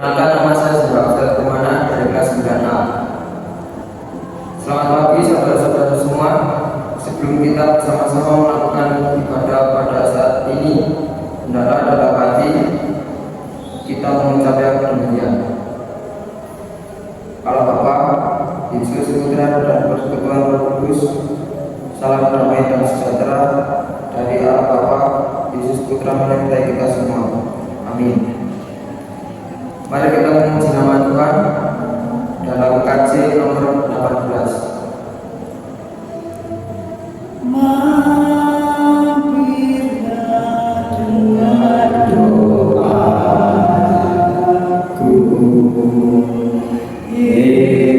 Maka nama saya Ustaz Rumana dari kelas 9A. Selamat pagi saudara-saudara semua. Sebelum kita sama-sama melakukan ibadah pada saat ini, hendaklah dalam hati kita mengucapkan demikian. Allah Bapa, Yesus Putra dan Persekutuan Roh Kudus, salam damai dan sejahtera dari Allah Bapa, Yesus Putra menyertai kita semua. Amin. Mari kita memuji nama Tuhan dalam KC nomor 18. Mampirlah dengar doaku, Yesus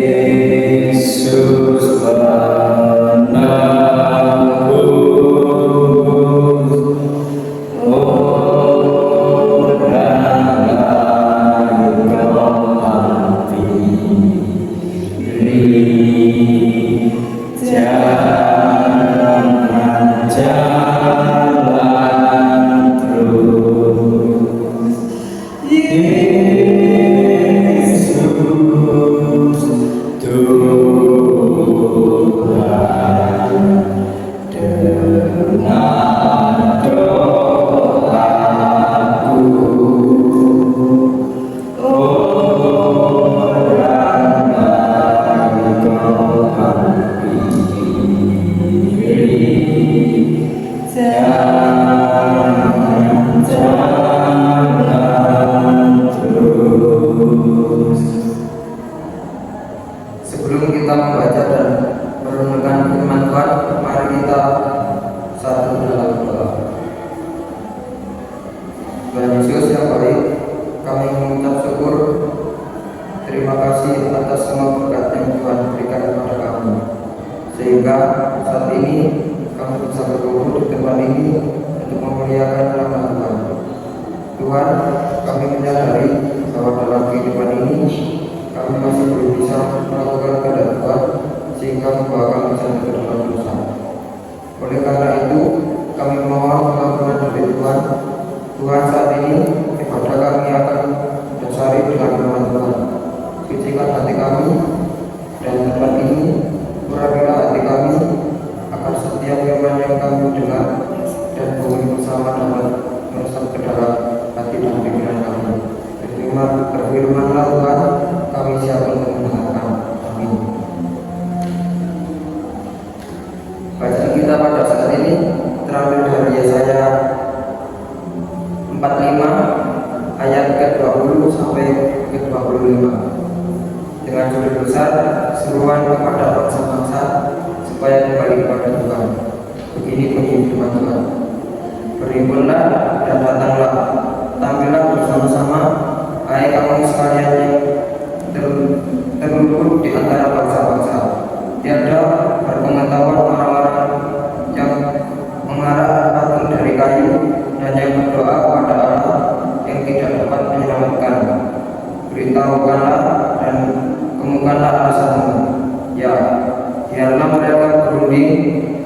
Sebelum kita membaca dan merenungkan firman Tuhan, mari kita satu dalam doa. Tuhan Yesus yang baik, kami mengucap syukur, terima kasih atas semua berkat yang Tuhan berikan kepada kami, sehingga saat ini kami bisa berkumpul di tempat ini untuk memuliakan nama Tuhan. Tuhan, kami menyadari bahwa dalam kehidupan ini kami masih belum bisa melakukan kehendak Tuhan, sehingga membawa kami sampai ke dalam dosa. Oleh karena itu, kami mohon pengampunan dari Tuhan. Tuhan, saat ini ibadah kami akan dasari dengan firman Tuhan. Sucikan hati kami dan tempat ini, urapilah hati kami akan setiap firman yang kami dengar, dan kami bersama dapat meresap ke dalam hati dan pikiran kami. Berfirmanlah Tuhan, kami siap untuk mendengarkan. Amin. Bacaan kita pada saat ini terambil dari Yesaya 45 ayat ke-20 sampai ke-25 dengan judul besar seruan kepada bangsa-bangsa supaya kembali kepada Tuhan. Begini bunyi firman Tuhan. Berhimpunlah dan datanglah, tampillah bersama-sama, hai kamu sekalian yang terluput di antara bangsa-bangsa. Tiada berpengetahuan orang-orang yang mengarah patung dari kayu dan yang berdoa kepada Allah yang tidak dapat menyelamatkan. Beritahukanlah dan kemukakanlah alasanmu. Ya, biarlah mereka berunding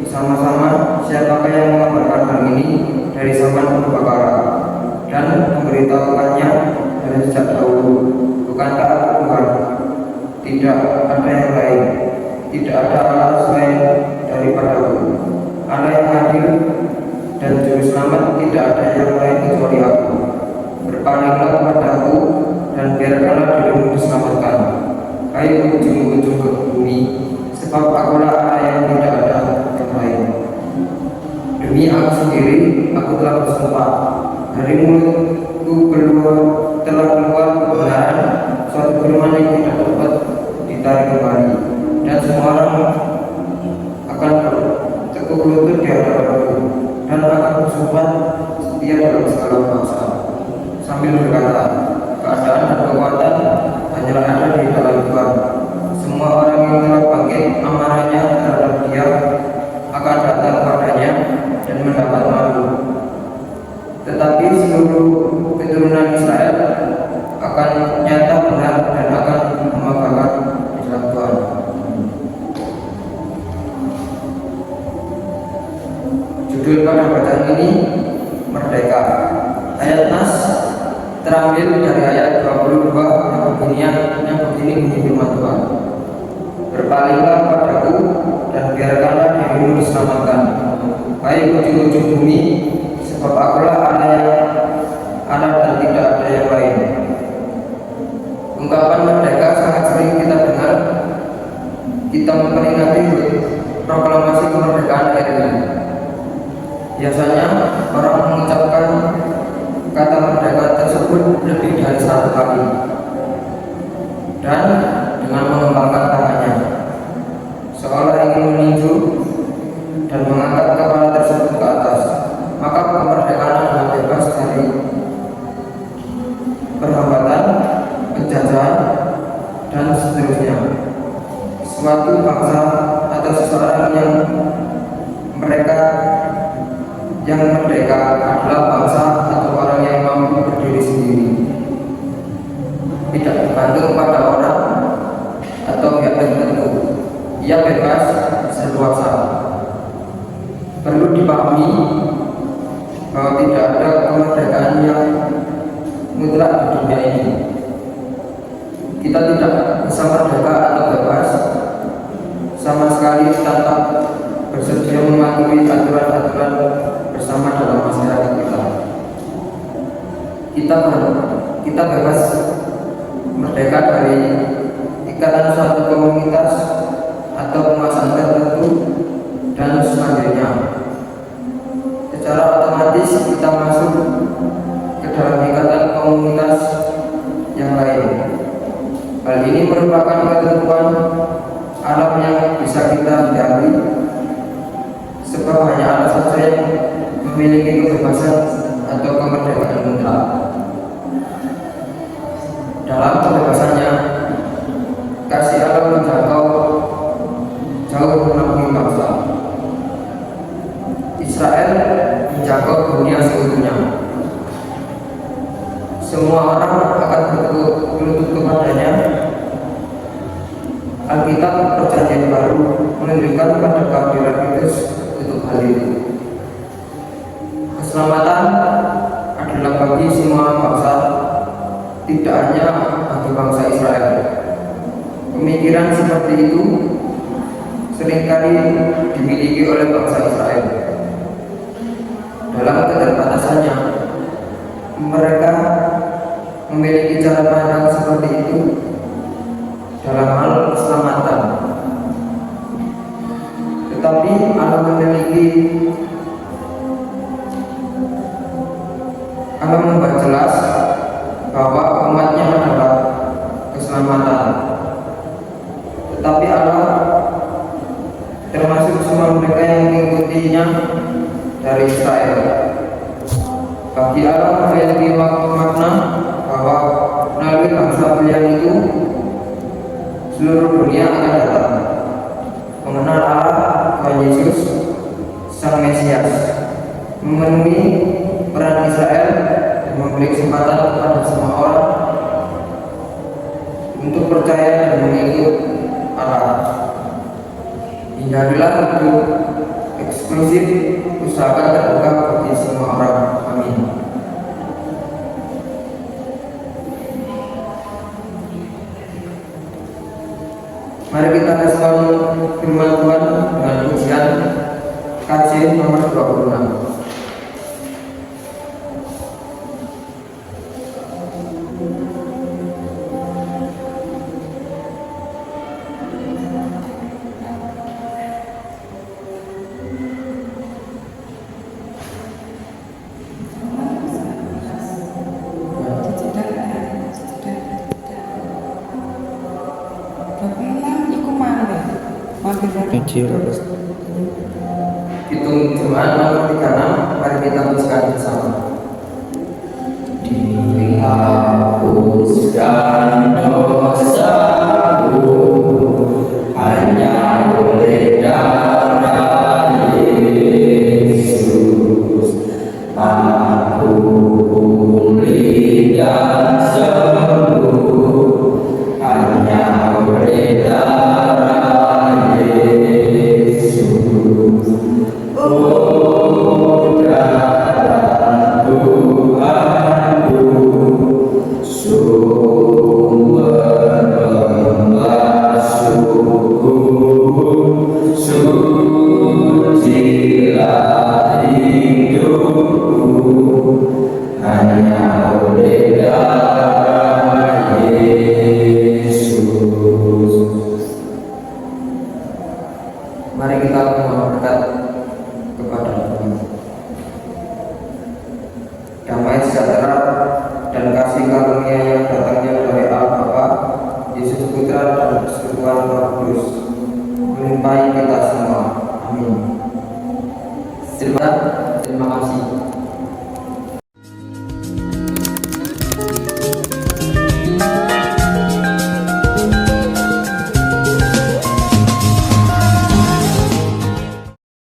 bersama-sama siapakah yang mengabarkan hal ini dari zaman purbakala dan memberitahukannya dari sejak dahulu. Bukankah aku Tuhan? Tidak ada yang lain. Tidak ada Allah selain daripadaku. Allah yang adil dan juru selamat, tidak ada yang lain kecuali aku. Berpalinglah kepadaku dan biarkanlah dirimu diselamatkan, hai ujung-ujung ke bumi, sebab akulah Allah yang tidak ada yang lain. Demi aku sendiri, aku telah bersumpah, dari mulutku telah keluar kebenaran, suatu firman yang tidak dapat ditarik kembali, dan semua orang akan bertekuk lutut di hadapanku, dan akan bersumpah setia dalam segala bangsa, sambil berkata, Ungkapan merdeka sangat sering kita dengar. Kita memperingati proklamasi kemerdekaan RI. Biasanya orang mengucapkan kata merdeka tersebut lebih dari 1 kali dan dengan mengembangkan tangannya seolah ingin meninju dan mengangkat kepala tersebut ke atas. Maka kemerdekaan adalah bebas dari perhambatan, penjajahan, dan seterusnya. Suatu bangsa atau seseorang yang merdeka adalah bangsa atau orang yang mampu berdiri sendiri, tidak tergantung pada orang atau pihak tertentu. Ia bebas leluasa. Perlu dipahami bahwa tidak ada kemerdekaan yang mutlak di dunia ini. Kita tidak bisa merdeka atau bebas sama sekali tanpa bersedia mematuhi aturan-aturan bersama dalam masyarakat kita. Kita bebas merdeka dari ikatan suatu komunitas atau pemasangan tertentu dan selanjutnya. Secara otomatis kita masuk ke dalam ikatan komunitas yang lain. Hal ini merupakan ketentuan alam yang bisa kita hindari, sebab hanya Allah saja yang memiliki kebebasan atau kemerdekaan mutlak. Dalam kebebasannya, kasih Allah menjangkau jauh melampaui bangsa. Israel menjangkau dunia seutuhnya. Semua orang akan berlutut kepadanya. Alkitab Perjanjian Baru menunjukkan pada kehadiran Kristus untuk hal itu. Keselamatan adalah bagi semua bangsa, tidak hanya bagi bangsa Israel. Pemikiran seperti itu seringkali dimiliki oleh bangsa Israel. Dalam keterbatasannya, mereka memiliki cara pandang seperti itu dalam hal keselamatan. Tetapi Allah membuat jelas bahwa umatnya adalah keselamatan. Tetapi Allah termasuk semua mereka yang mengikutinya dari Israel. Bagi Allah memiliki makna bahwa melalui bangsa pilihan itu seluruh dunia akan datang mengenal Allah, Tuhan Yesus, Sang Mesias, memenuhi peran Israel dan memberi kesempatan kepada semua orang untuk percaya dan mengikut Allah. Hindarilah untuk eksklusif, usahakan terbuka bagi semua orang. Amin. Mari kita respon firman Tuhan dengan pujian KJ nomor 26. Kecil. Hitung jemaat nomor 36, mari kita teruskan bersama. Dihapuskan dosaku hanya oleh darah Yesus. Aku pulih dan sembuh hanya oleh darah Yesus. Oh, darah Tuhanku, sungguh Terima kasih.